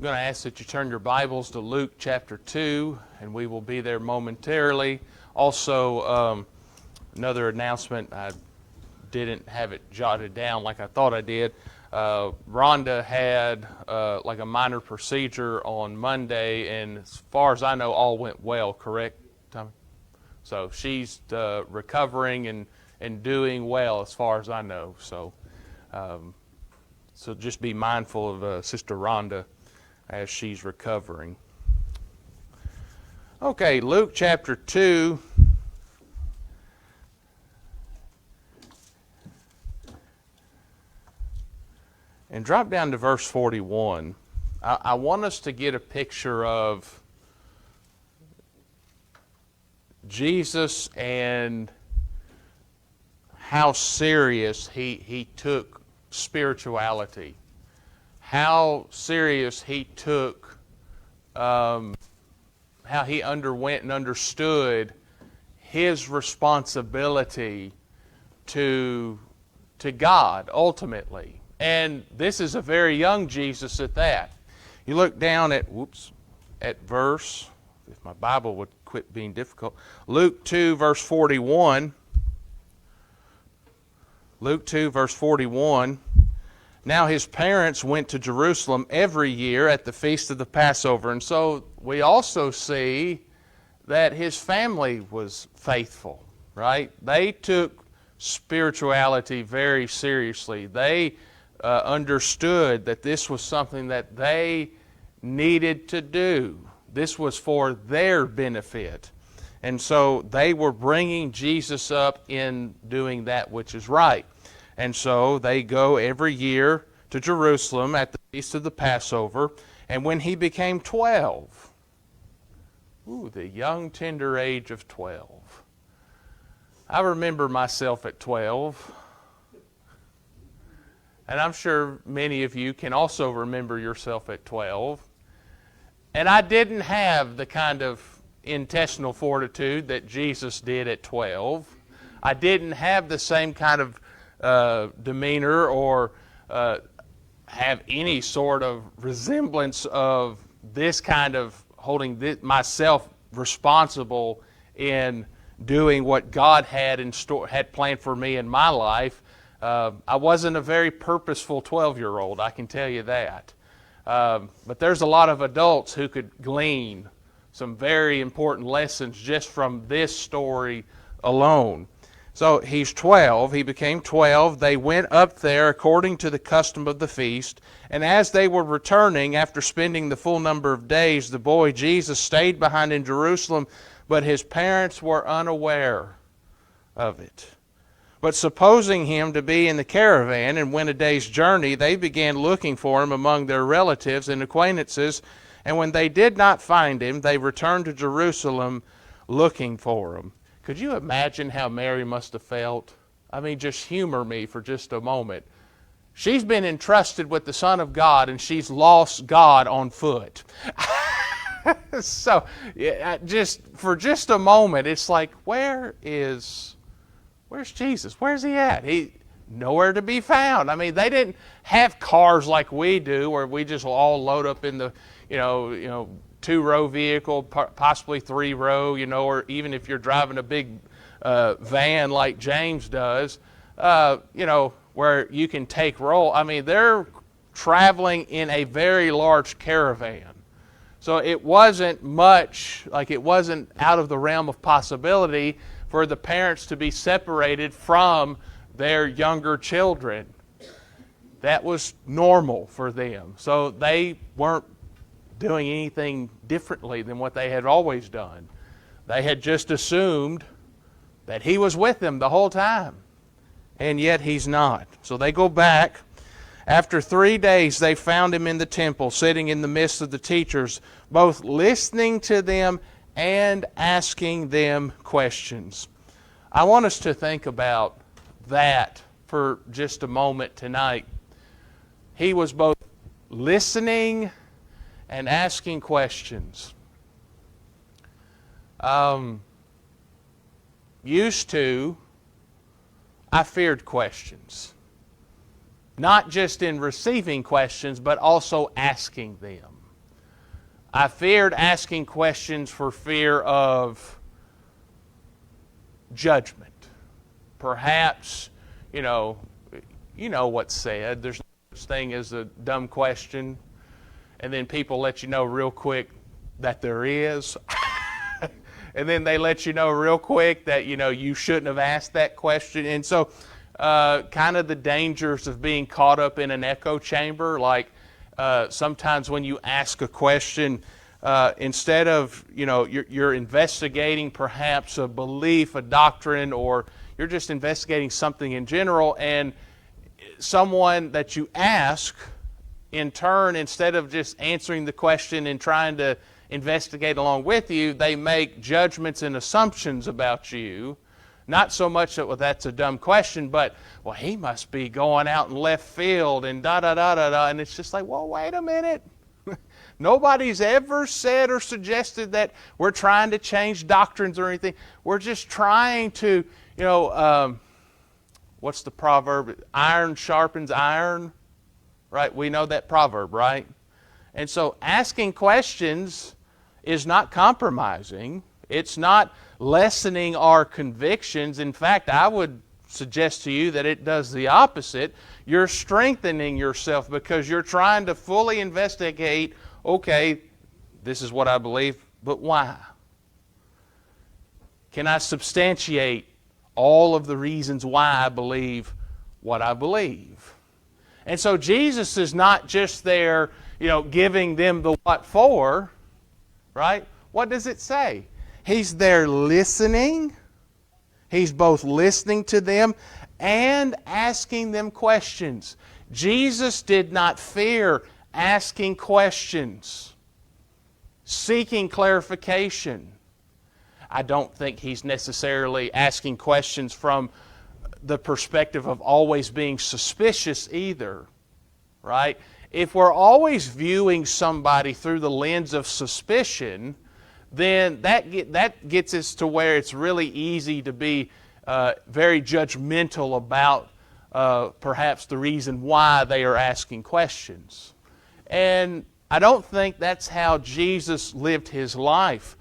I'm going to ask that you turn your Bibles to Luke chapter 2, and we will be there momentarily. Also, another announcement, I didn't have it jotted down like I thought I did. Rhonda had like a minor procedure on Monday, and as far as I know, all went well, correct, Tommy? So she's recovering and doing well as far as I know. So just be mindful of Sister Rhonda as she's recovering. Okay, Luke chapter 2. And drop down to verse 41. I want us to get a picture of Jesus and how serious he took spirituality. How serious he took, how he underwent and understood his responsibility to God ultimately. And this is a very young Jesus at that. You look down at verse, if my Bible would quit being difficult, Luke 2 verse 41. Luke 2 verse 41. Now his parents went to Jerusalem every year at the feast of the Passover. And so we also see that his family was faithful, right? They took spirituality very seriously. They understood that this was something that they needed to do. This was for their benefit. And so they were bringing Jesus up in doing that which is right. And so they go every year to Jerusalem at the feast of the Passover. And when he became 12, the young tender age of 12. I remember myself at 12. And I'm sure many of you can also remember yourself at 12. And I didn't have the kind of intestinal fortitude that Jesus did at 12. I didn't have the same kind of demeanor or have any sort of resemblance of this kind of holding myself responsible in doing what God had planned for me in my life. I wasn't a very purposeful 12-year-old, I can tell you that. But there's a lot of adults who could glean some very important lessons just from this story alone. So he's 12, he became 12. They went up there according to the custom of the feast. And as they were returning, after spending the full number of days, the boy Jesus stayed behind in Jerusalem, but his parents were unaware of it. But supposing him to be in the caravan and went a day's journey, they began looking for him among their relatives and acquaintances. And when they did not find him, they returned to Jerusalem looking for him. Could you imagine how Mary must have felt? I mean, just humor me for just a moment. She's been entrusted with the Son of God, and she's lost God on foot. So, just for just a moment, it's like, where's Jesus? Where's he at? He nowhere to be found. I mean, they didn't have cars like we do, where we just all load up in the, 2-row vehicle, possibly 3-row, or even if you're driving a big van like James does, where you can take roll. I mean, they're traveling in a very large caravan. So it wasn't out of the realm of possibility for the parents to be separated from their younger children. That was normal for them. So they weren't doing anything differently than what they had always done. They had just assumed that he was with them the whole time. And yet he's not. So they go back. After 3 days, they found him in the temple, sitting in the midst of the teachers, both listening to them and asking them questions. I want us to think about that for just a moment tonight. He was both listening and asking questions. Used to, I feared questions. Not just in receiving questions, but also asking them. I feared asking questions for fear of judgment. Perhaps, you know what's said. There's no such thing as a dumb question. And then people let you know real quick that there is. And then they let you know real quick that, you shouldn't have asked that question. And so kind of the dangers of being caught up in an echo chamber, like sometimes when you ask a question, instead of, you're investigating perhaps a belief, a doctrine, or you're just investigating something in general, and someone that you ask, in turn, instead of just answering the question and trying to investigate along with you, they make judgments and assumptions about you. Not so much that, well, that's a dumb question, but, well, he must be going out in left field and da-da-da-da-da. And it's just like, well, wait a minute. Nobody's ever said or suggested that we're trying to change doctrines or anything. We're just trying to, what's the proverb? Iron sharpens iron, right? We know that proverb, right? And so asking questions is not compromising. It's not lessening our convictions. In fact, I would suggest to you that it does the opposite. You're strengthening yourself because you're trying to fully investigate, okay, this is what I believe, but why? Can I substantiate all of the reasons why I believe what I believe? And so Jesus is not just there, giving them the what for, right? What does it say? He's there listening. He's both listening to them and asking them questions. Jesus did not fear asking questions, seeking clarification. I don't think he's necessarily asking questions from the perspective of always being suspicious either, right? If we're always viewing somebody through the lens of suspicion, then that gets us to where it's really easy to be very judgmental about perhaps the reason why they are asking questions. And I don't think that's how Jesus lived his life.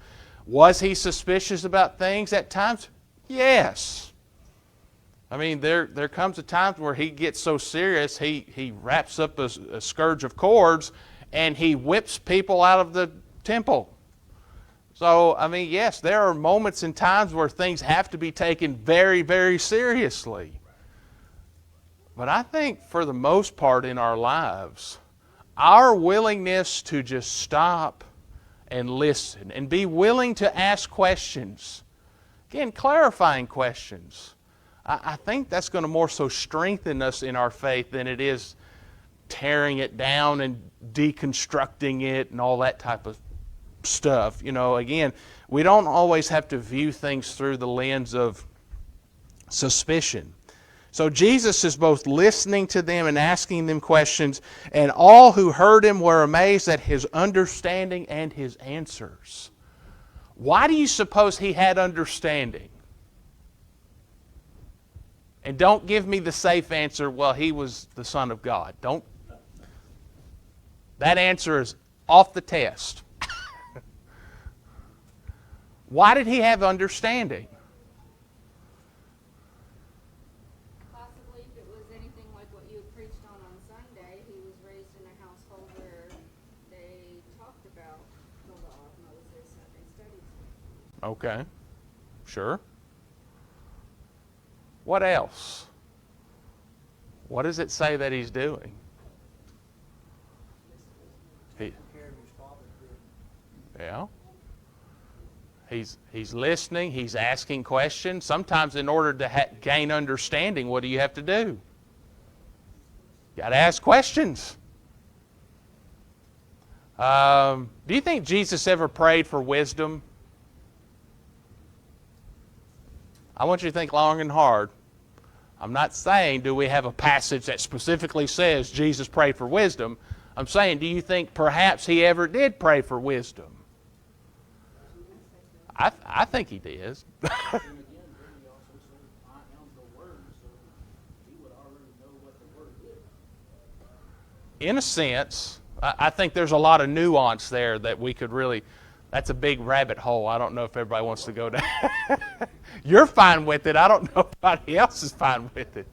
Was he suspicious about things at times? Yes. I mean, there comes a time where he gets so serious, he wraps up a scourge of cords and he whips people out of the temple. So, I mean, yes, there are moments and times where things have to be taken very, very seriously. But I think for the most part in our lives, our willingness to just stop and listen and be willing to ask questions, again, clarifying questions, I think that's going to more so strengthen us in our faith than it is tearing it down and deconstructing it and all that type of stuff. Again, we don't always have to view things through the lens of suspicion. So Jesus is both listening to them and asking them questions, and all who heard him were amazed at his understanding and his answers. Why do you suppose he had understanding? And don't give me the safe answer, well, he was the Son of God. Don't. That answer is off the test. Why did he have understanding? Possibly if it was anything like what you preached on Sunday, he was raised in a household where they talked about the law of Moses and they studied it. Okay, sure. What else? What does it say that he's doing? Yeah. He's listening. He's asking questions. Sometimes in order to gain understanding, what do you have to do? You got to ask questions. Do you think Jesus ever prayed for wisdom? I want you to think long and hard. I'm not saying do we have a passage that specifically says Jesus prayed for wisdom. I'm saying, do you think perhaps he ever did pray for wisdom? I think he did. In a sense, I think there's a lot of nuance there that we could really, that's a big rabbit hole. I don't know if everybody wants to go down. You're fine with it. I don't know if anybody else is fine with it.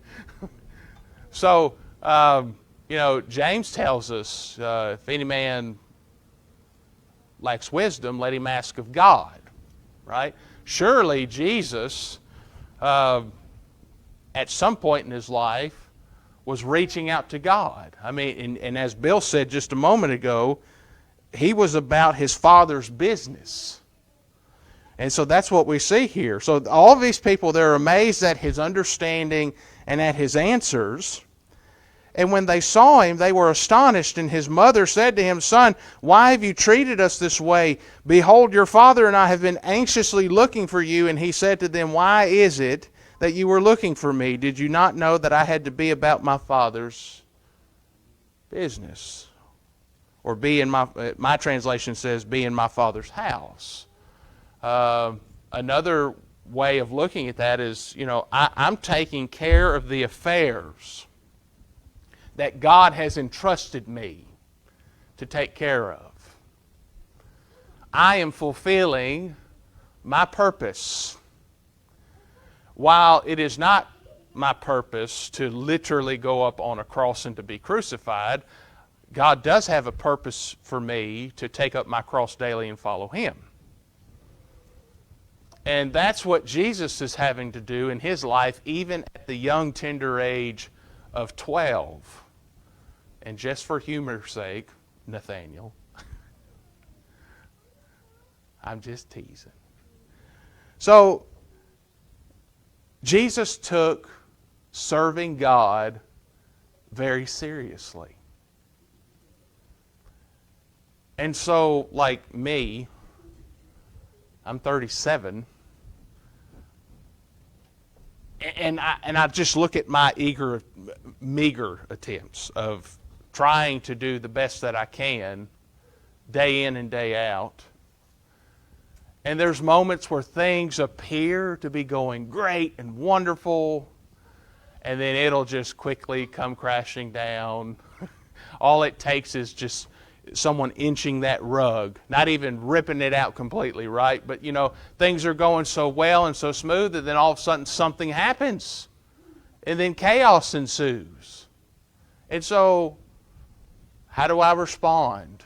So, James tells us, if any man lacks wisdom, let him ask of God, right? Surely Jesus, at some point in his life, was reaching out to God. I mean, and as Bill said just a moment ago, he was about his Father's business. And so that's what we see here. So all of these people, they're amazed at his understanding and at his answers. And when they saw him, they were astonished. And his mother said to him, Son, why have you treated us this way? Behold, your father and I have been anxiously looking for you. And he said to them, Why is it that you were looking for me? Did you not know that I had to be about my Father's business? Or be in my translation says, be in my Father's house. Another way of looking at that is, I'm taking care of the affairs that God has entrusted me to take care of. I am fulfilling my purpose. While it is not my purpose to literally go up on a cross and to be crucified, God does have a purpose for me to take up my cross daily and follow Him. And that's what Jesus is having to do in His life, even at the young, tender age of 12. And just for humor's sake, Nathaniel, I'm just teasing. So, Jesus took serving God very seriously. And so, like me, I'm 37, and I just look at my meager attempts of trying to do the best that I can, day in and day out. And there's moments where things appear to be going great and wonderful, and then it'll just quickly come crashing down. All it takes is just someone inching that rug, not even ripping it out completely, right? But, things are going so well and so smooth that then all of a sudden something happens, and then chaos ensues. And so, how do I respond?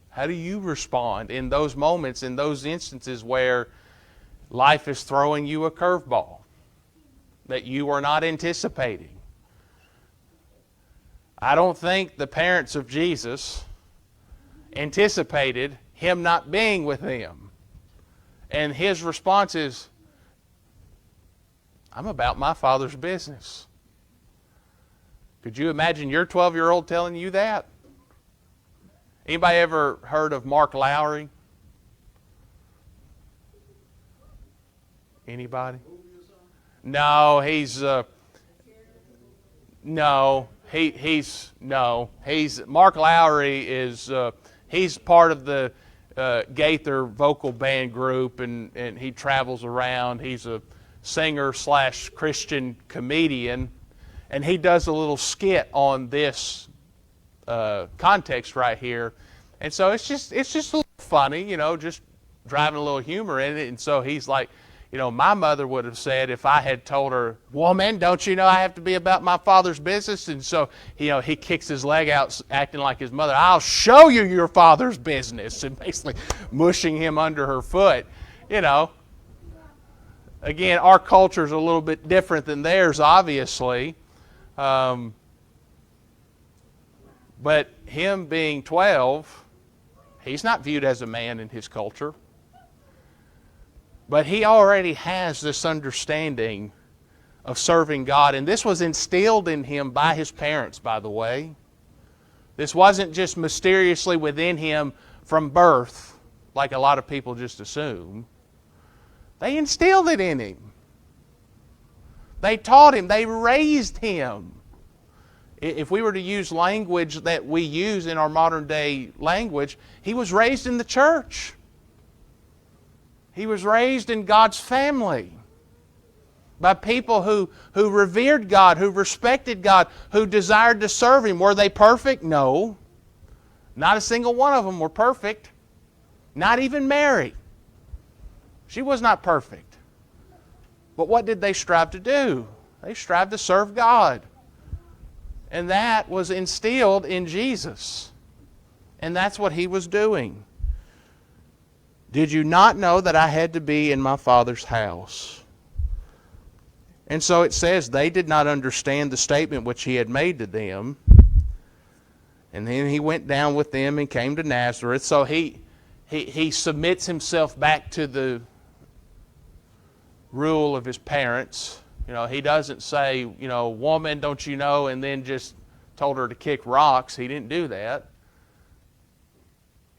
How do you respond in those moments, in those instances where life is throwing you a curveball that you are not anticipating? I don't think the parents of Jesus anticipated Him not being with them. And His response is, I'm about my Father's business. Could you imagine your 12-year-old telling you that? Anybody ever heard of Mark Lowry? Anybody? No, he's Mark Lowry is he's part of the Gaither vocal band group, and he travels around. He's a singer/Christian comedian, and he does a little skit on this context right here, and so it's just a little funny, just driving a little humor in it. And so he's like, my mother would have said if I had told her, woman, don't you know I have to be about my Father's business? And so he kicks his leg out, acting like his mother. I'll show you your Father's business, and basically mushing him under her foot. Again, our culture is a little bit different than theirs, obviously. But him being 12, he's not viewed as a man in his culture. But he already has this understanding of serving God. And this was instilled in him by his parents, by the way. This wasn't just mysteriously within him from birth, like a lot of people just assume. They instilled it in him. They taught him. They raised him. If we were to use language that we use in our modern day language, he was raised in the church. He was raised in God's family by people who revered God, who respected God, who desired to serve Him. Were they perfect? No. Not a single one of them were perfect. Not even Mary. She was not perfect. But what did they strive to do? They strived to serve God. And that was instilled in Jesus. And that's what he was doing. Did you not know that I had to be in my Father's house? And so it says they did not understand the statement which he had made to them. And then he went down with them and came to Nazareth. So he submits himself back to the rule of his parents. He doesn't say, woman, don't you know, and then just told her to kick rocks. He didn't do that.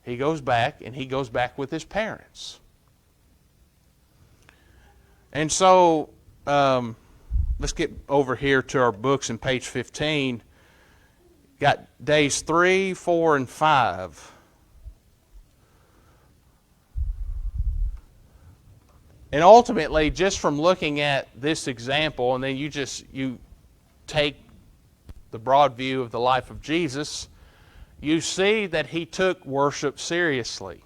He goes back, and he goes back with his parents. And so, let's get over here to our books in page 15. Got days 3, 4, and 5. And ultimately, just from looking at this example, and then you take the broad view of the life of Jesus, you see that he took worship seriously.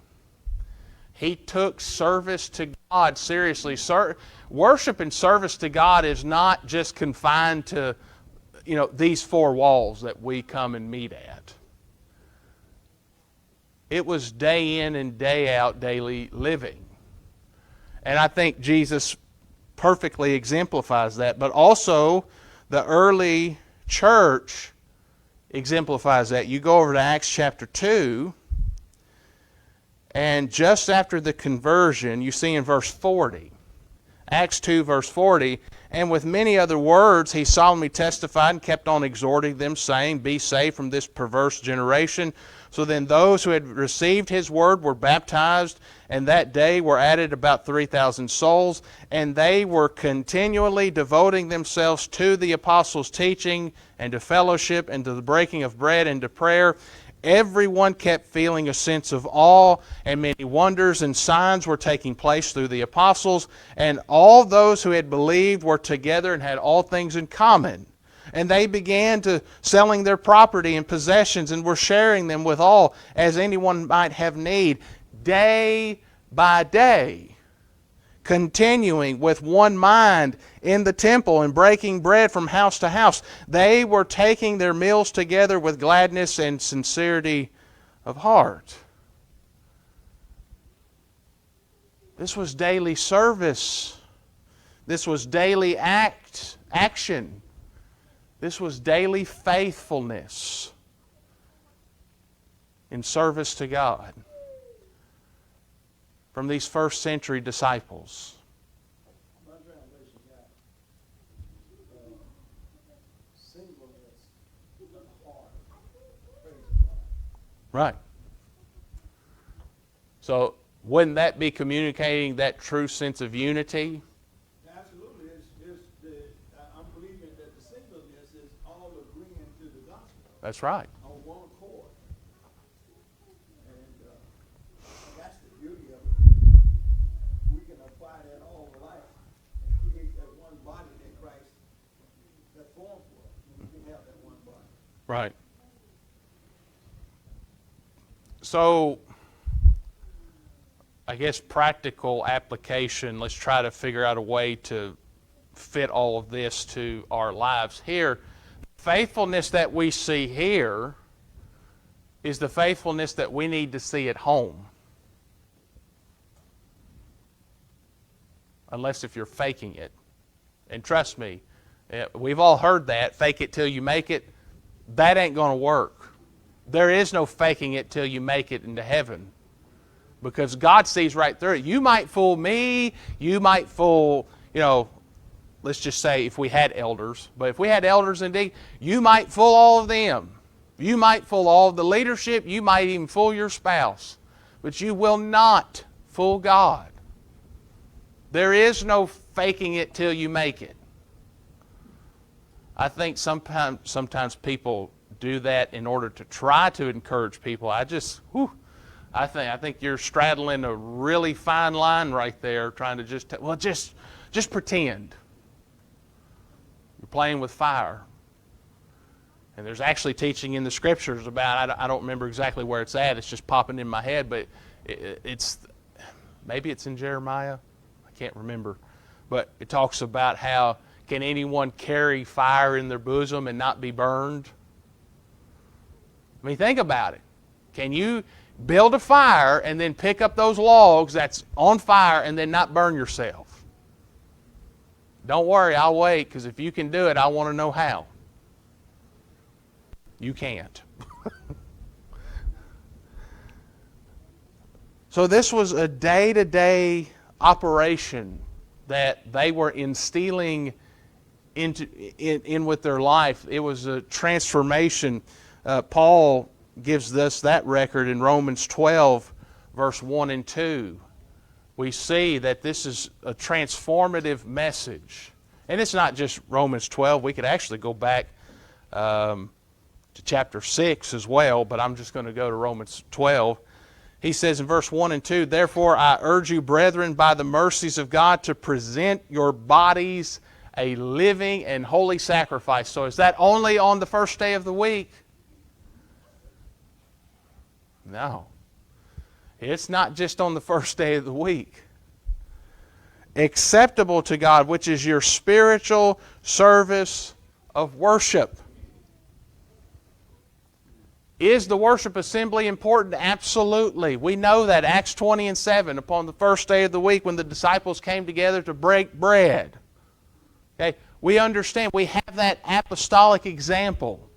He took service to God seriously. Worship and service to God is not just confined to, these four walls that we come and meet at. It was day in and day out daily living. And I think Jesus perfectly exemplifies that. But also, the early church exemplifies that. You go over to Acts chapter 2, and just after the conversion, you see in verse 40, Acts 2, verse 40, and with many other words he solemnly testified and kept on exhorting them, saying, be saved from this perverse generation. So then those who had received his word were baptized, and that day were added about 3,000 souls, and they were continually devoting themselves to the apostles' teaching and to fellowship and to the breaking of bread and to prayer. Everyone kept feeling a sense of awe, and many wonders and signs were taking place through the apostles, and all those who had believed were together and had all things in common. And they began to selling their property and possessions and were sharing them with all as anyone might have need. Day by day, continuing with one mind in the temple and breaking bread from house to house, they were taking their meals together with gladness and sincerity of heart. This was daily service. This was daily action. This was daily faithfulness in service to God from these first century disciples. My translation got singleness of the heart. Praise God. Right. So wouldn't that be communicating that true sense of unity? Absolutely. I'm believing that the singleness is all agreeing to the gospel That's right. on one accord. And that's the beauty of it. We can apply that all of life and create that one body that Christ that formed for us. We can have that one body. Right. So, I guess practical application, let's try to figure out a way to fit all of this to our lives here. Faithfulness that we see here is the faithfulness that we need to see at home. Unless if you're faking it. And trust me, we've all heard that, fake it till you make it. That ain't going to work. There is no faking it till you make it into heaven. Because God sees right through it. You might fool me, you might fool, let's just say if we had elders. But if we had elders indeed, you might fool all of them. You might fool all of the leadership, you might even fool your spouse. But you will not fool God. There is no faking it till you make it. I think sometimes people do that in order to try to encourage people. I think you're straddling a really fine line right there, trying to just pretend. You're playing with fire. And there's actually teaching in the Scriptures about, I don't remember exactly where it's at, it's just popping in my head, but maybe it's in Jeremiah, I can't remember. But it talks about how, can anyone carry fire in their bosom and not be burned? I mean, think about it. Can you build a fire and then pick up those logs that's on fire and then not burn yourself? Don't worry, I'll wait, because if you can do it, I want to know how. You can't. So this was a day-to-day operation that they were instilling in with their life. It was a transformation. Paul gives us that record in Romans 12, verse 1 and 2. We see that this is a transformative message. And it's not just Romans 12. We could actually go back to chapter 6 as well, but I'm just going to go to Romans 12. He says in verse 1 and 2, "Therefore I urge you, brethren, by the mercies of God, to present your bodies a living and holy sacrifice." So is that only on the first day of the week? No. It's not just on the first day of the week. "Acceptable to God, which is your spiritual service of worship." Is the worship assembly important? Absolutely. We know that. Acts 20 and 7, upon the first day of the week when the disciples came together to break bread. Okay? We understand. We have that apostolic example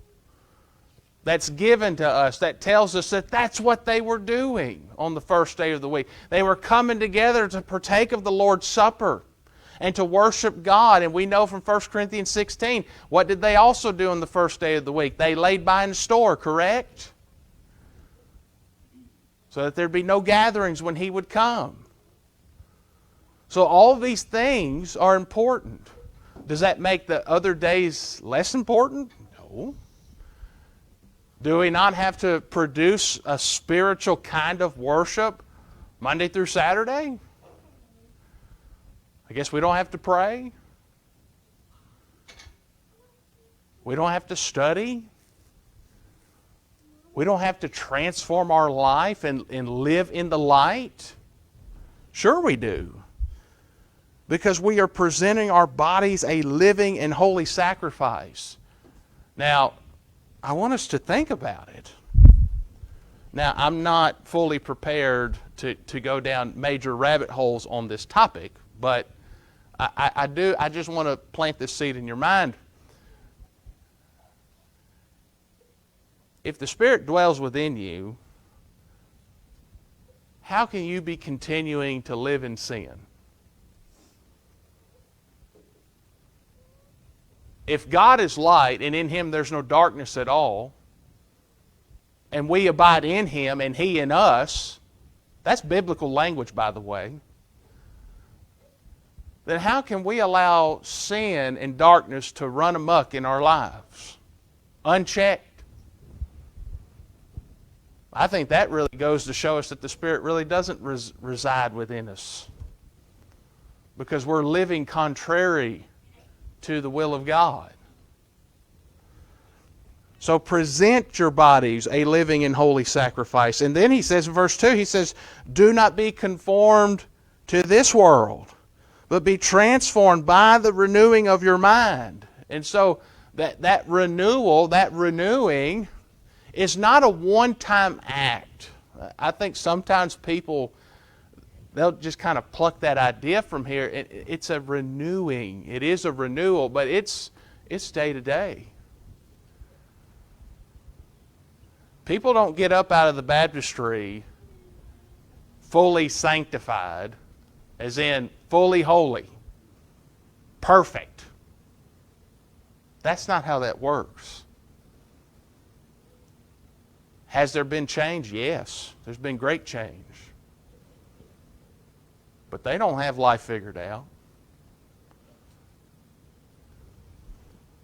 that's given to us that tells us that that's what they were doing on the first day of the week. They were coming together to partake of the Lord's Supper and to worship God. And we know from 1 Corinthians 16, what did they also do on the first day of the week? They laid by in the store, correct? So that there'd be no gatherings when He would come. So all these things are important. Does that make the other days less important? No. Do we not have to produce a spiritual kind of worship Monday through Saturday? I guess we don't have to pray. We don't have to study. We don't have to transform our life and live in the light. Sure we do. Because we are presenting our bodies a living and holy sacrifice. Now, I want us to think about it. Now, I'm not fully prepared to go down major rabbit holes on this topic, but I just want to plant this seed in your mind. If the Spirit dwells within you, how can you be continuing to live in sin? If God is light and in Him there's no darkness at all, and we abide in Him and He in us, that's biblical language, by the way, then how can we allow sin and darkness to run amok in our lives, unchecked? I think that really goes to show us that the Spirit really doesn't reside within us, because we're living contrary to the will of God. So present your bodies a living and holy sacrifice. And then he says in verse 2, he says, "Do not be conformed to this world, but be transformed by the renewing of your mind." And so that renewal, that renewing, is not a one-time act. I think sometimes people, they'll just kind of pluck that idea from here. It's a renewing. It is a renewal, but it's day to day. People don't get up out of the baptistry fully sanctified, as in fully holy, perfect. That's not how that works. Has there been change? Yes, there's been great change. But they don't have life figured out.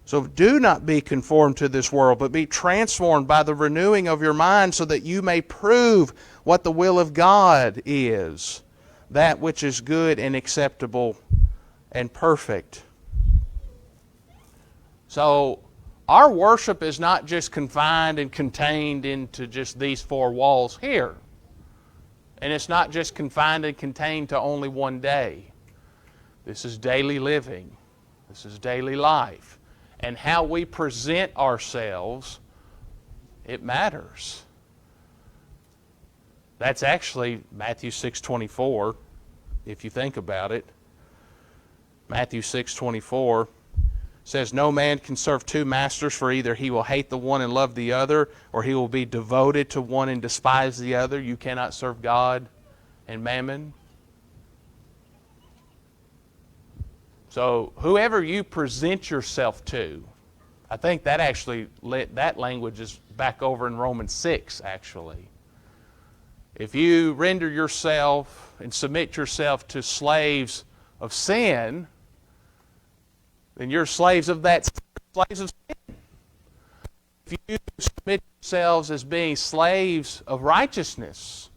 So do not be conformed to this world, but be transformed by the renewing of your mind, so that you may prove what the will of God is, that which is good and acceptable and perfect. So our worship is not just confined and contained into just these four walls here. And it's not just confined and contained to only one day. This is daily living. This is daily life. And how we present ourselves, it matters. That's actually Matthew 6:24, if you think about it. Matthew 6:24 says, "No man can serve two masters, for either he will hate the one and love the other, or he will be devoted to one and despise the other. You cannot serve God and mammon." So whoever you present yourself to, I think that actually, that language is back over in Romans 6, actually. If you render yourself and submit yourself to slaves of sin, then you're slaves of that, slaves of sin. If you submit yourselves as being slaves of righteousness,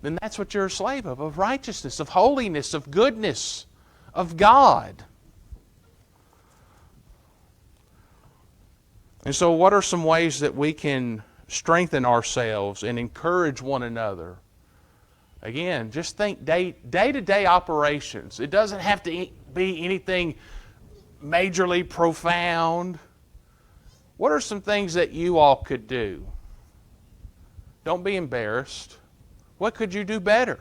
then that's what you're a slave of righteousness, of holiness, of goodness, of God. And so what are some ways that we can strengthen ourselves and encourage one another? Again, just think day-to-day operations. It doesn't have to be anything majorly profound. What are some things that you all could do? Don't be embarrassed. What could you do better?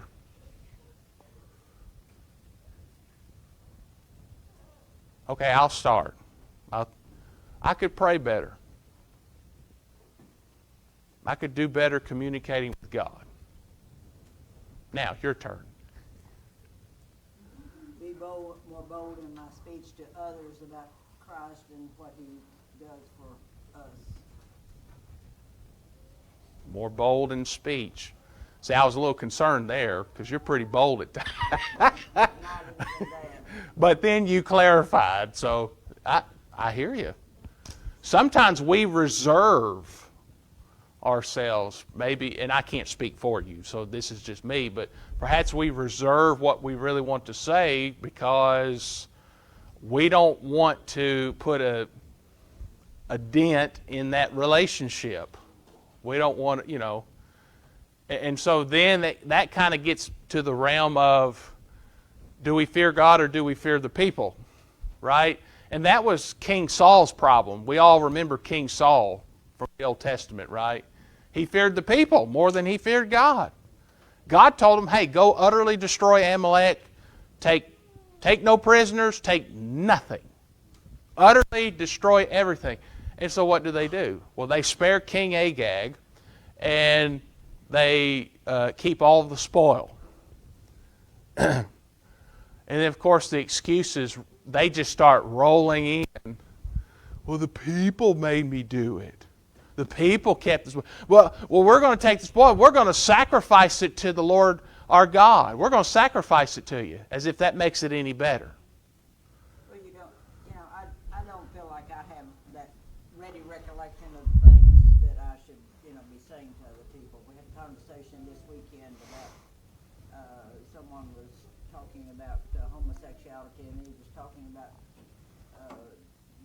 Okay, I'll start. I could pray better. I could do better communicating with God. Now, your turn. Be bold, more bold in my speech to others about Christ and what He does for us. More bold in speech. See, I was a little concerned there because you're pretty bold at times. Not even that. But then you clarified, so I hear you. Sometimes we reserve ourselves, maybe, and I can't speak for you, so this is just me, but perhaps we reserve what we really want to say because we don't want to put a dent in that relationship. We don't want, and so then that kind of gets to the realm of, do we fear God or do we fear the people, right? And that was King Saul's problem. We all remember King Saul from the Old Testament, right? He feared the people more than he feared God. God told him, hey, go utterly destroy Amalek, take no prisoners, take nothing. Utterly destroy everything. And so what do? Well, they spare King Agag, and they keep all the spoil. And then, of course, the excuses, they just start rolling in. Well, the people made me do it. The people kept this. Well, we're going to take the spoil. We're going to sacrifice it to the Lord our God. We're going to sacrifice it to you, as if that makes it any better. Well, I don't feel like I have that ready recollection of things that I should, be saying to other people. We had a conversation this weekend about someone was talking about homosexuality, and he was talking about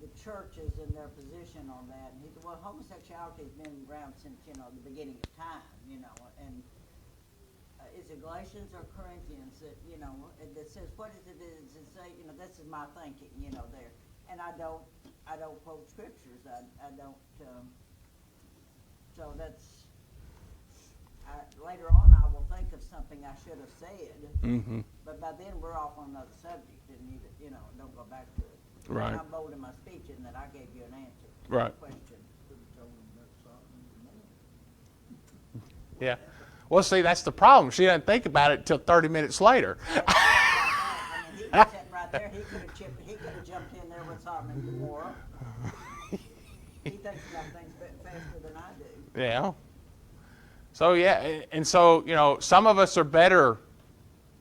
the churches and their position on that. And he said, well, homosexuality has been around since, the beginning of time, and is it Galatians or Corinthians that, that says, what is it say, this is my thinking, there. And I don't quote scriptures. I don't, so that's, later on I will think of something I should have said, but by then we're off on another subject and don't go back to it. Right. And I'm bold in my speech in that I gave you an answer to Right. the question. Yeah. Well, see, that's the problem. She doesn't think about it until 30 minutes later. I mean, he was sitting right there. He could have jumped in there with Sodom and Gomorrah. He thinks about things faster than I do. Yeah. So, yeah, and so, some of us are better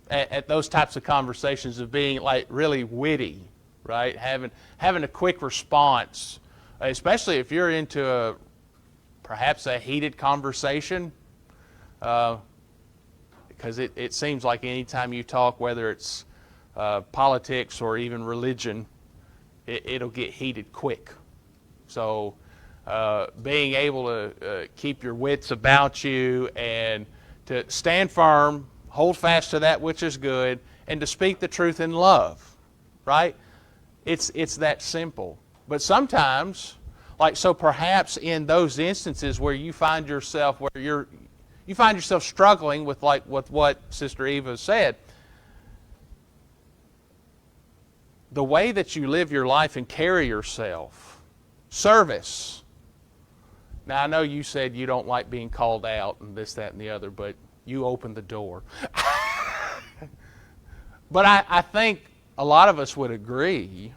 at those types of conversations of being, like, really witty, right? Having a quick response, especially if you're into perhaps a heated conversation, because it seems like any time you talk, whether it's politics or even religion, it'll get heated quick. So being able to keep your wits about you and to stand firm, hold fast to that which is good, and to speak the truth in love, right? It's that simple. But sometimes, like, so perhaps in those instances where you find yourself struggling with, like, with what Sister Eva said, the way that you live your life and carry yourself, service. Now, I know you said you don't like being called out and this, that, and the other, but you opened the door. But I think a lot of us would agree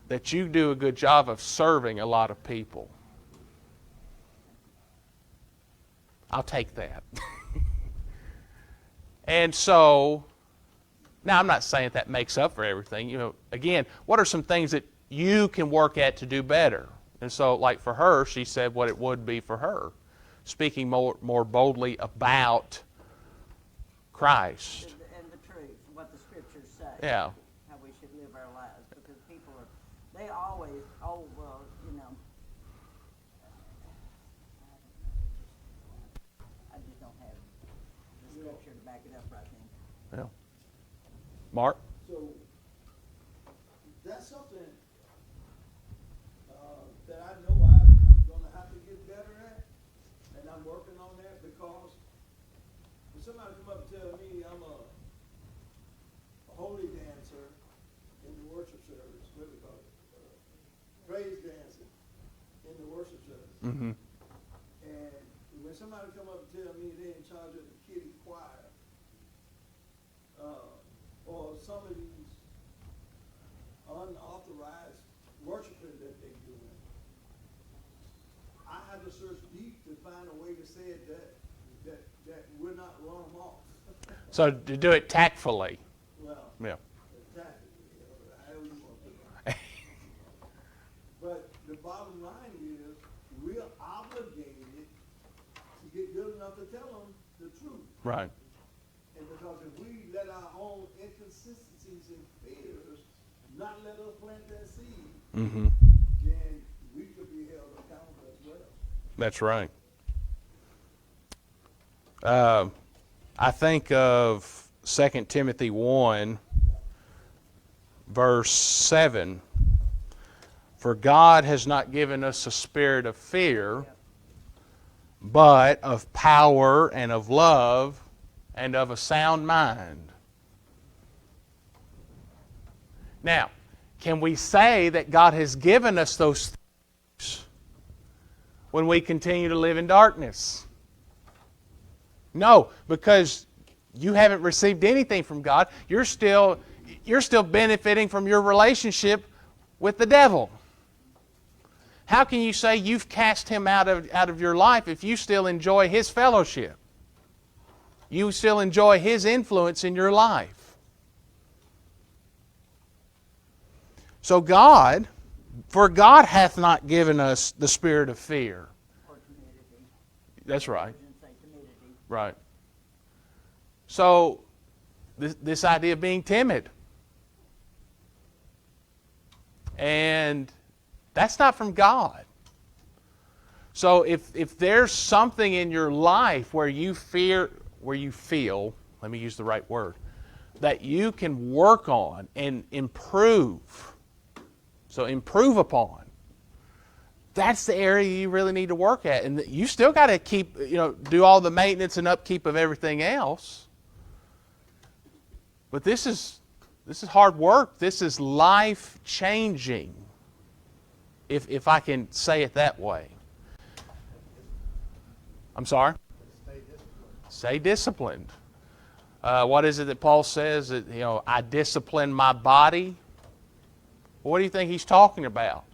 that you do a good job of serving a lot of people. I'll take that. And so, now I'm not saying that makes up for everything. You know, again, what are some things that you can work at to do better? And so, like for her, she said what it would be for her, speaking more boldly about Christ. And the truth, what the scriptures say. Yeah. How we should live our lives, because people they always, oh, well, you know, I just don't have the scripture to back it up right then. Yeah. Mark? So, that's something that I know I'm going to have to get better at, and I'm working on that, because when somebody come up and tell me I'm a holy dancer in the worship service, what do we call it? Praise dancing in the worship service. Mm-hmm. And when somebody come up and tell me they're in charge of the kiddie choir, or some of these unauthorized worshiping that they're doing, I have to search deep to find a way to say it that we're not run them off. So to do it tactfully. Well, Yeah. exactly. However you want to put it. But the bottom line is, we're obligated to get good enough to tell them the truth. Right. And because if we let our own inconsistencies and fears not let us plant that seed, Mm-hmm. then we could be held accountable as well. That's right. I think of 2 Timothy 1, verse 7. For God has not given us a spirit of fear, but of power and of love and of a sound mind. Now, can we say that God has given us those things when we continue to live in darkness? No, because you haven't received anything from God. You're still benefiting from your relationship with the devil. How can you say you've cast him out of your life if you still enjoy his fellowship? You still enjoy his influence in your life. So God hath not given us the spirit of fear. Or timidity. That's right. I didn't say timidity. Right. So this idea of being timid. And that's not from God. So if there's something in your life where you feel, let me use the right word, that you can work on and improve, so improve upon, that's the area you really need to work at. And you still got to keep, do all the maintenance and upkeep of everything else. But this is hard work. This is life-changing, if I can say it that way. I'm sorry? Stay disciplined. What is it that Paul says? That, I discipline my body. What do you think he's talking about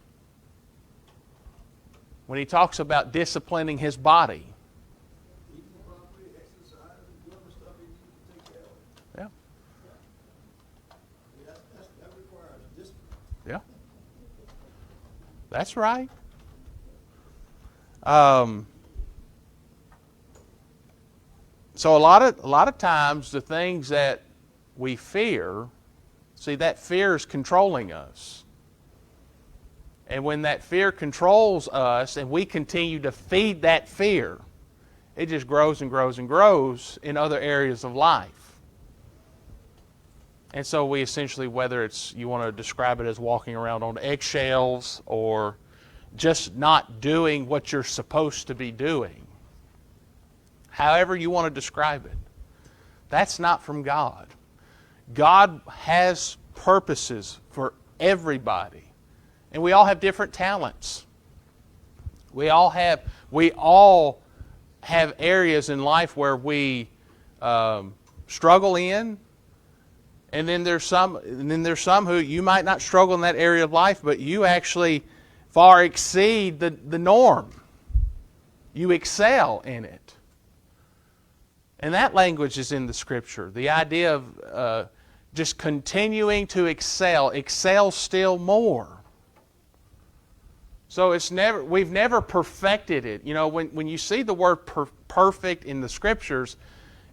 when he talks about disciplining his body? Eating properly, exercise, and doing the stuff he needs to take care of. Yeah. That requires discipline. Yeah. That's right. So a lot of times the things that we fear, see, that fear is controlling us. And when that fear controls us and we continue to feed that fear, it just grows and grows and grows in other areas of life. And so we essentially, whether it's, you want to describe it as walking around on eggshells or just not doing what you're supposed to be doing, however you want to describe it, that's not from God. God has purposes for everybody. And we all have different talents. We all have areas in life where we struggle in, and then there's some who you might not struggle in that area of life, but you actually far exceed the norm. You excel in it. And that language is in the Scripture. The idea of just continuing to excel still more. So we've never perfected it. You know, when you see the word perfect in the Scriptures,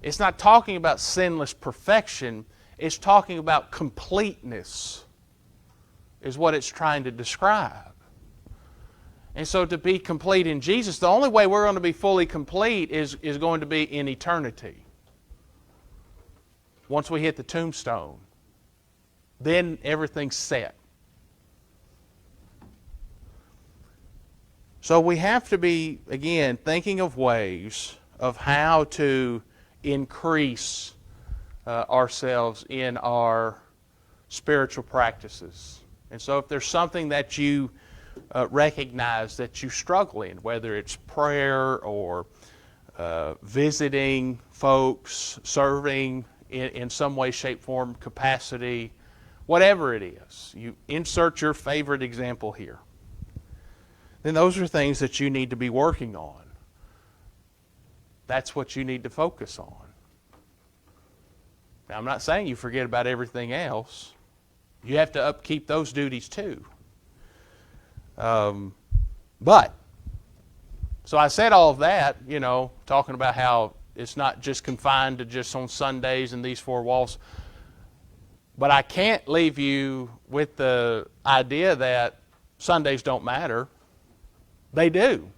it's not talking about sinless perfection. It's talking about completeness, is what it's trying to describe. And so to be complete in Jesus, the only way we're going to be fully complete is going to be in eternity. Once we hit the tombstone, then everything's set. So we have to be, again, thinking of ways of how to increase ourselves in our spiritual practices. And so if there's something that you recognize that you struggle in, whether it's prayer or visiting folks, serving in some way, shape, form, capacity, whatever it is, you insert your favorite example here. Then those are things that you need to be working on. That's what you need to focus on. Now, I'm not saying you forget about everything else. You have to upkeep those duties too. But, so I said all of that, you know, talking about how it's not just confined to just on Sundays and these four walls. But I can't leave you with the idea that Sundays don't matter. They do.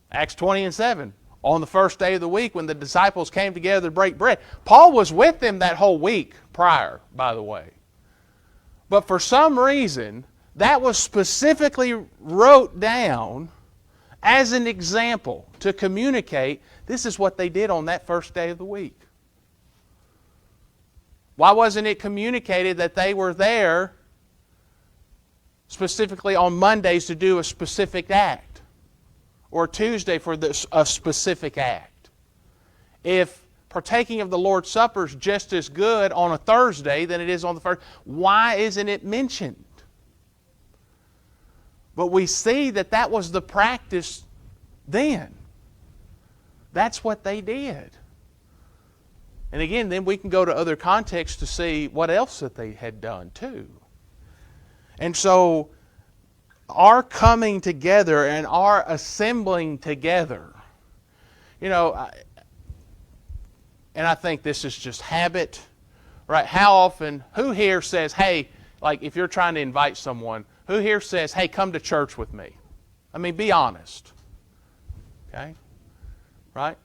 Acts 20:7. On the first day of the week when the disciples came together to break bread. Paul was with them that whole week prior, by the way. But for some reason, that was specifically wrote down as an example to communicate this is what they did on that first day of the week. Why wasn't it communicated that they were there specifically on Mondays to do a specific act, or Tuesday for a specific act? If partaking of the Lord's Supper is just as good on a Thursday than it is on the first, why isn't it mentioned? But we see that was the practice then. That's what they did. And again, then we can go to other contexts to see what else that they had done too. And so, our coming together and our assembling together, you know, and I think this is just habit, right? How often, who here says, hey, like if you're trying to invite someone, who here says, hey, come to church with me? I mean, be honest. Okay? Right?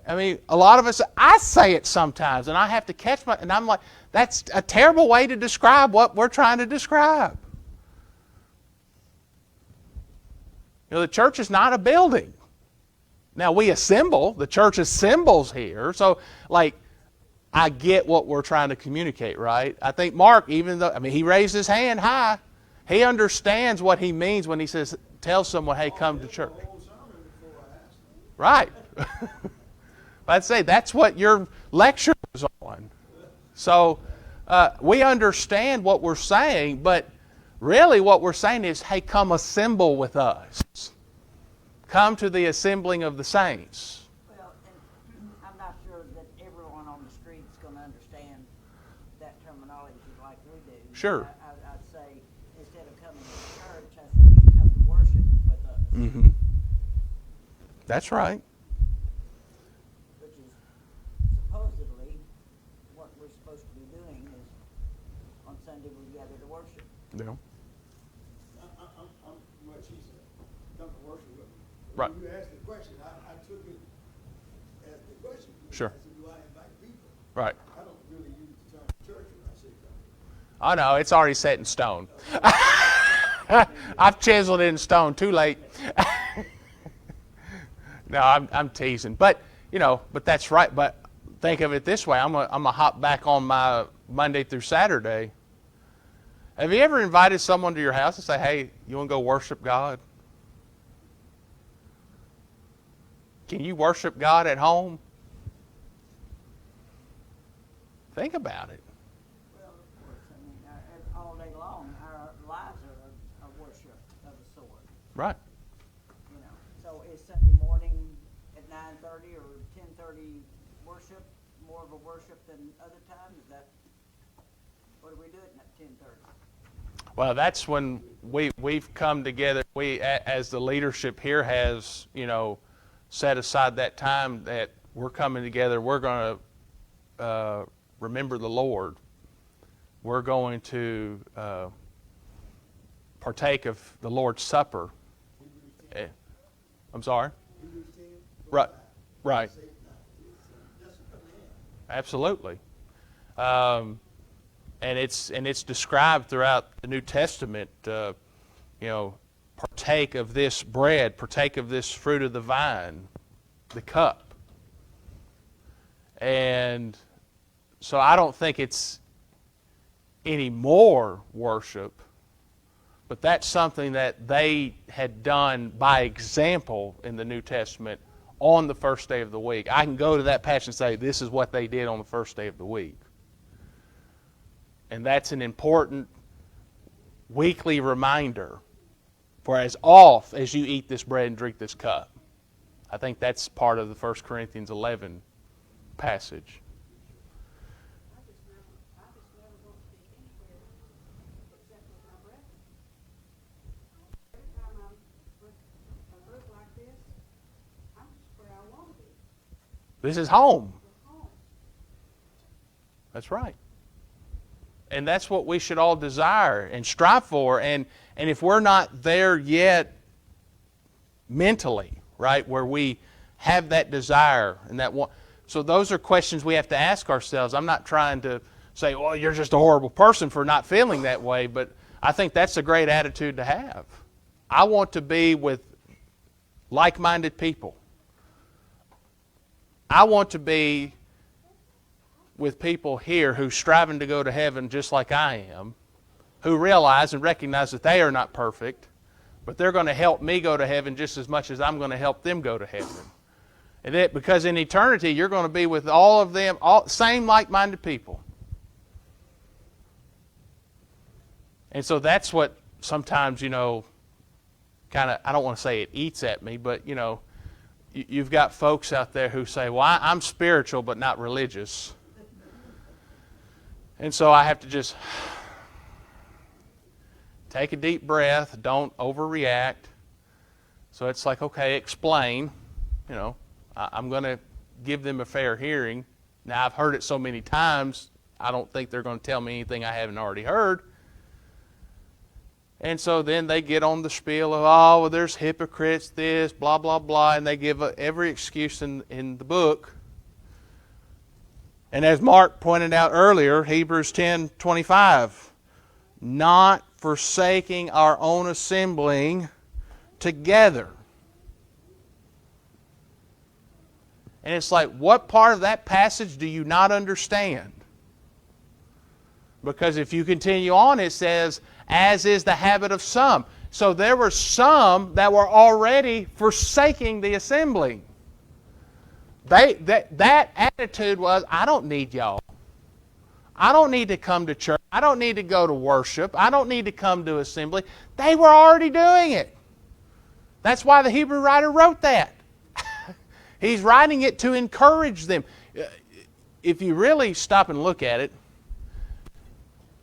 I mean, a lot of us, I say it sometimes, and I have to catch and I'm like, that's a terrible way to describe what we're trying to describe. You know, the church is not a building. Now, we assemble. The church assembles here. So, like, I get what we're trying to communicate, right? I think Mark, even though, he raised his hand high. He understands what he means when he says, tell someone, hey, come to church. Right. I'd say that's what your lecture was on. So, we understand what we're saying, but really what we're saying is, hey, come assemble with us. Come to the assembling of the saints. Well, and I'm not sure that everyone on the street is going to understand that terminology like we do. Sure. I'd say instead of coming to church, I say you come to worship with us. Mm-hmm. That's right. Which is supposedly what we're supposed to be doing is on Sunday we gather to worship. Yeah. I'm come to worship with me. Right. When you asked the question, I took it as the question. Sure. I said, do I invite people? Right. I don't really use the term church when I say come. I know, it's already set in stone. I've chiseled it in stone. Too late. No, I'm teasing. But, but that's right. But think of it this way. I'm gonna hop back on my Monday through Saturday. Have you ever invited someone to your house and say, hey, you want to go worship God? Can you worship God at home? Think about it. Well, of course, I mean, all day long, our lives are a worship of a sort. Right. So is Sunday morning at 9:30 or 10:30 worship more of a worship than other times? Is that, what do we do at 10:30? Well, that's when we've come together. We, as the leadership here, has set aside that time that we're coming together. We're going to remember the Lord. We're going to partake of the Lord's Supper. I'm sorry. Right. Right. Absolutely. And it's described throughout the New Testament. Partake of this bread, partake of this fruit of the vine, the cup. And so I don't think it's any more worship, but that's something that they had done by example in the New Testament on the first day of the week. I can go to that passage and say, this is what they did on the first day of the week. And that's an important weekly reminder for as oft as you eat this bread and drink this cup. I think that's part of the 1 Corinthians 11 passage. I just never want to be anywhere except with my brethren. Every time I'm with a group like this, I'm just where I want to be, This is home. with home. That's right. And that's what we should all desire and strive for. And if we're not there yet mentally, right, where we have that desire and that one, so those are questions we have to ask ourselves. I'm not trying to say, well, you're just a horrible person for not feeling that way, but I think that's a great attitude to have. I want to be with like-minded people. I want to be with people here who's striving to go to heaven just like I am, who realize and recognize that they are not perfect, but they're going to help me go to heaven just as much as I'm going to help them go to heaven. And that because in eternity you're going to be with all of them, same like-minded people. And so that's what sometimes, kind of, I don't want to say it eats at me, but, you've got folks out there who say, well, I'm spiritual but not religious. And so I have to just take a deep breath, don't overreact. So it's like, okay, explain. I'm going to give them a fair hearing. Now, I've heard it so many times, I don't think they're going to tell me anything I haven't already heard. And so then they get on the spiel of, oh, well, there's hypocrites, this, blah, blah, blah, and they give every excuse in the book. And as Mark pointed out earlier, Hebrews 10:25, not forsaking our own assembling together. And it's like, what part of that passage do you not understand? Because if you continue on, it says, as is the habit of some. So there were some that were already forsaking the assembling. That attitude was, I don't need y'all. I don't need to come to church. I don't need to go to worship. I don't need to come to assembly. They were already doing it. That's why the Hebrew writer wrote that. He's writing it to encourage them. If you really stop and look at it,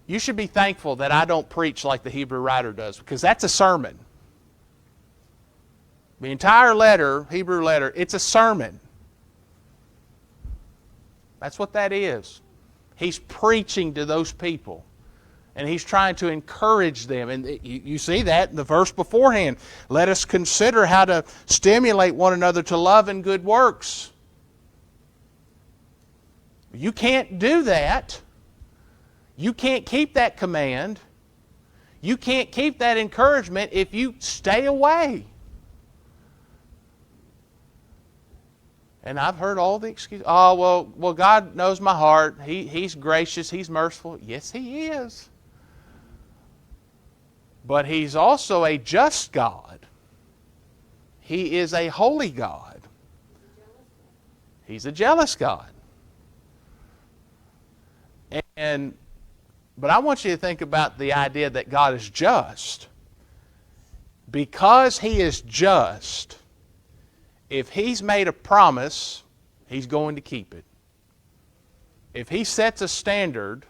you should be thankful that I don't preach like the Hebrew writer does, because that's a sermon. The entire letter, Hebrew letter, it's a sermon. That's what that is. He's preaching to those people. And he's trying to encourage them. And you see that in the verse beforehand. Let us consider how to stimulate one another to love and good works. You can't do that. You can't keep that command. You can't keep that encouragement if you stay away. And I've heard all the excuses. Oh, well, God knows my heart. He's gracious. He's merciful. Yes, He is. But He's also a just God. He is a holy God. He's a jealous God. But I want you to think about the idea that God is just. Because He is just, if He's made a promise, He's going to keep it. If He sets a standard,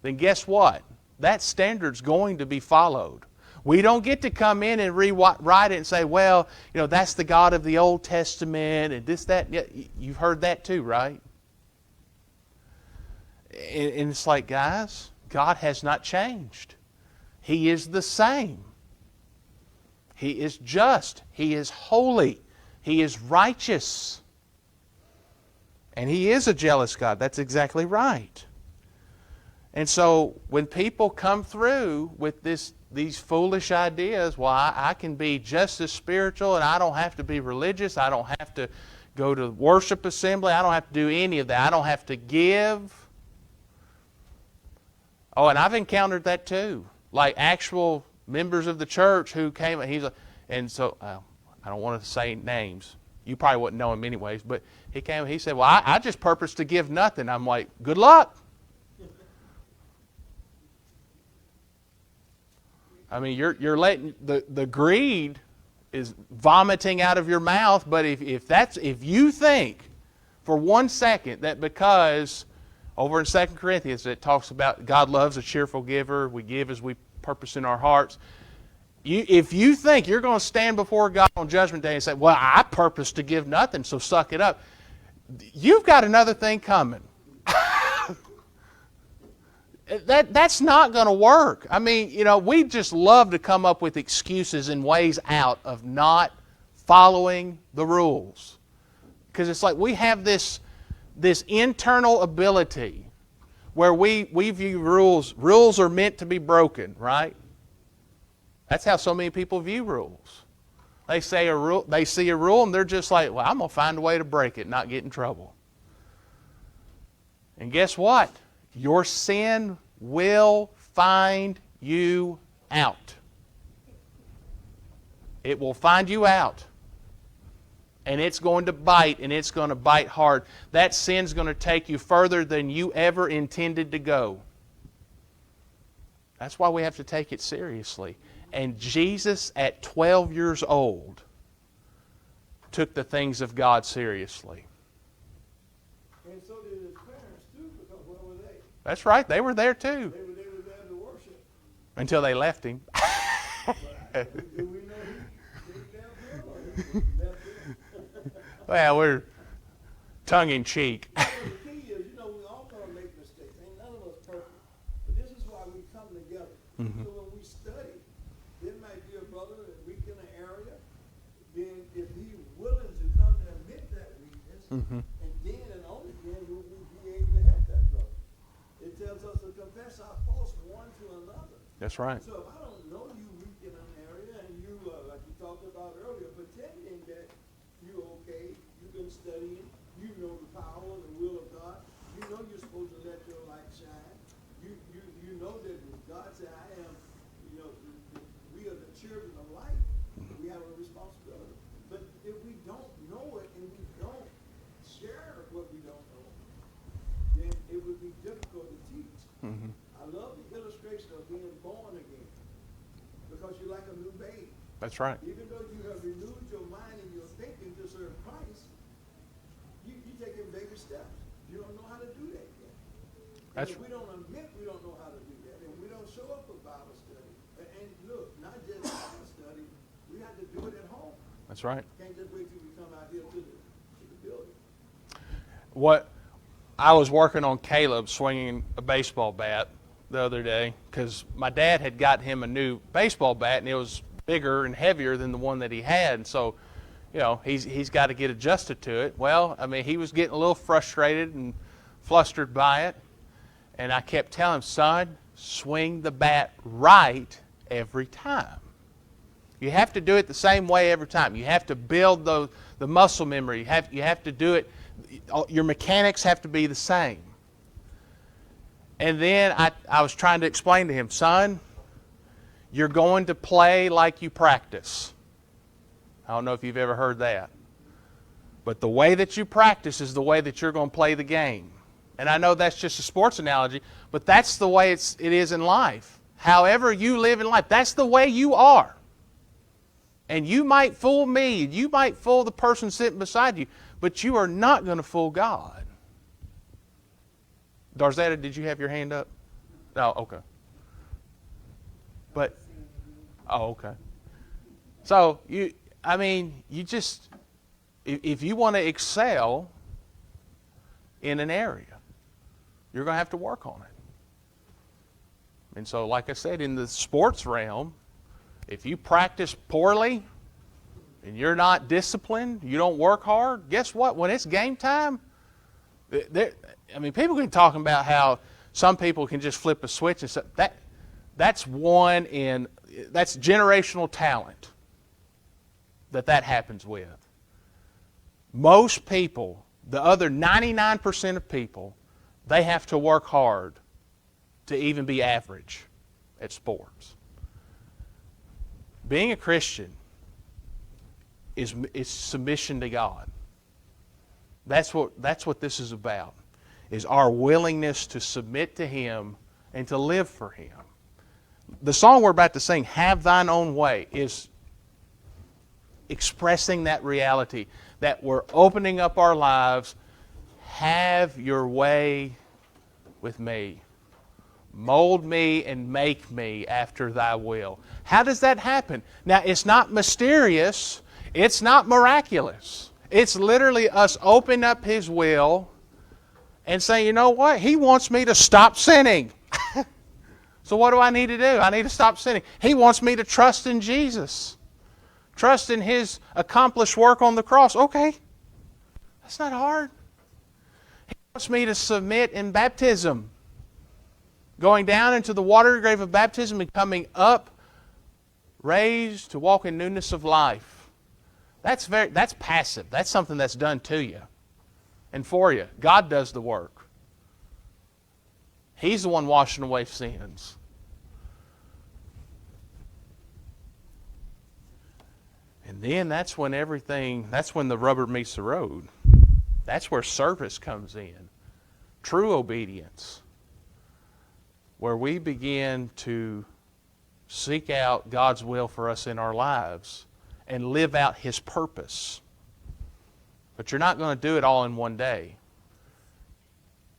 then guess what? That standard's going to be followed. We don't get to come in and rewrite it and say, well, that's the God of the Old Testament and this, that. You've heard that too, right? And it's like, guys, God has not changed. He is the same. He is just. He is holy. He is righteous. And He is a jealous God. That's exactly right. And so when people come through with these foolish ideas, well, I can be just as spiritual and I don't have to be religious. I don't have to go to worship assembly. I don't have to do any of that. I don't have to give. Oh, and I've encountered that too. Like actual members of the church who came, and so I don't want to say names. You probably wouldn't know him anyways, but he came and he said, well, I just purpose to give nothing. I'm like, good luck. I mean, you're letting the greed is vomiting out of your mouth, but if you think for 1 second that because over in 2 Corinthians it talks about God loves a cheerful giver, we give as we purpose in our hearts. If you think you're going to stand before God on Judgment Day and say, well, I purpose to give nothing, so suck it up, you've got another thing coming. That's not going to work. I mean, we just love to come up with excuses and ways out of not following the rules. Because it's like we have this internal ability where we view rules. Rules are meant to be broken, right? That's how so many people view rules. They see a rule and they're just like, well, I'm going to find a way to break it, not get in trouble. And guess what? Your sin will find you out. It will find you out. And it's going to bite, and it's going to bite hard. That sin's going to take you further than you ever intended to go. That's why we have to take it seriously. And Jesus, at 12 years old, took the things of God seriously. And so did his parents too, because where were they? That's right. They were there too. They were there to worship. Until they left him. Do we know he left them or he left them? Well, we're tongue-in-cheek. The key is, we all gonna make mistakes. Ain't none of us perfect. But this is why we come together. Mm-hmm. So when we study, there might be a brother that's weak in an area. Then if he's willing to come to admit that weakness, Mm-hmm. and then and only then will we be able to help that brother. It tells us to confess our faults one to another. That's right. So if I don't know you weak in an area and you, like you talked about earlier, pretending that you're okay, you've been studying, you know the power and the will of God, you know you're supposed to let your light shine, you know that God said, I am, we are the children of light, we have a responsibility. But if we don't know it and we don't share what we don't know, then it would be difficult to teach. Mm-hmm. I love the illustration of being born again because you're like a new babe. That's right. Even though you have renewed your mind and your thinking to serve Christ, you taking baby steps. You don't know how to do that yet. That's If we don't admit we don't know how to do that, and we don't show up for Bible study, and look, not just Bible study, we have to do it at home. That's right. Can't just wait till we come out here to the building. What I was working on Caleb swinging a baseball bat the other day because my dad had got him a new baseball bat, and it was bigger and heavier than the one that he had. And so, he's got to get adjusted to it. Well, I mean, he was getting a little frustrated and flustered by it. And I kept telling him, son, swing the bat right every time. You have to do it the same way every time. You have to build the muscle memory. You have to do it. Your mechanics have to be the same. And then I was trying to explain to him, son, you're going to play like you practice. I don't know if you've ever heard that. But the way that you practice is the way that you're going to play the game. And I know that's just a sports analogy, but that's the way it is in life. However you live in life, that's the way you are. And you might fool me, you might fool the person sitting beside you, but you are not going to fool God. Darzetta, did you have your hand up? No, okay. Okay. So, you just, if you want to excel in an area, you're going to have to work on it. And so, like I said, in the sports realm, if you practice poorly and you're not disciplined, you don't work hard, guess what? When it's game time, people can talk about how some people can just flip a switch and stuff. That's generational talent that happens with. Most people, the other 99% of people, they have to work hard to even be average at sports. Being a Christian is submission to God. That's what this is about, is our willingness to submit to Him and to live for Him. The song we're about to sing, Have Thine Own Way, is expressing that reality, that we're opening up our lives. Have your way with me. Mold me and make me after thy will. How does that happen? Now, it's not mysterious. It's not miraculous. It's literally us opening up His will and saying, you know what? He wants me to stop sinning. So what do I need to do? I need to stop sinning. He wants me to trust in Jesus. Trust in His accomplished work on the cross. Okay. That's not hard. He wants me to submit in baptism. Going down into the watery grave of baptism and coming up, raised to walk in newness of life. That's passive. That's something that's done to you and for you. God does the work. He's the one washing away sins. And then that's when the rubber meets the road. That's where service comes in. True obedience. Where we begin to seek out God's will for us in our lives and live out His purpose. But you're not going to do it all in one day.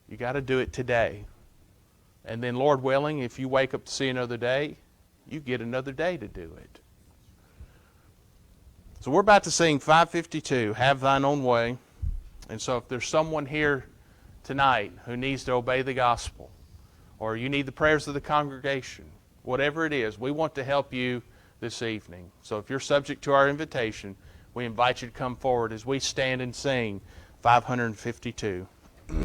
You got to do it today. And then, Lord willing, if you wake up to see another day, you get another day to do it. So we're about to sing 552, Have Thine Own Way. And so if there's someone here tonight who needs to obey the gospel, or you need the prayers of the congregation, whatever it is, we want to help you this evening. So if you're subject to our invitation, we invite you to come forward as we stand and sing 552.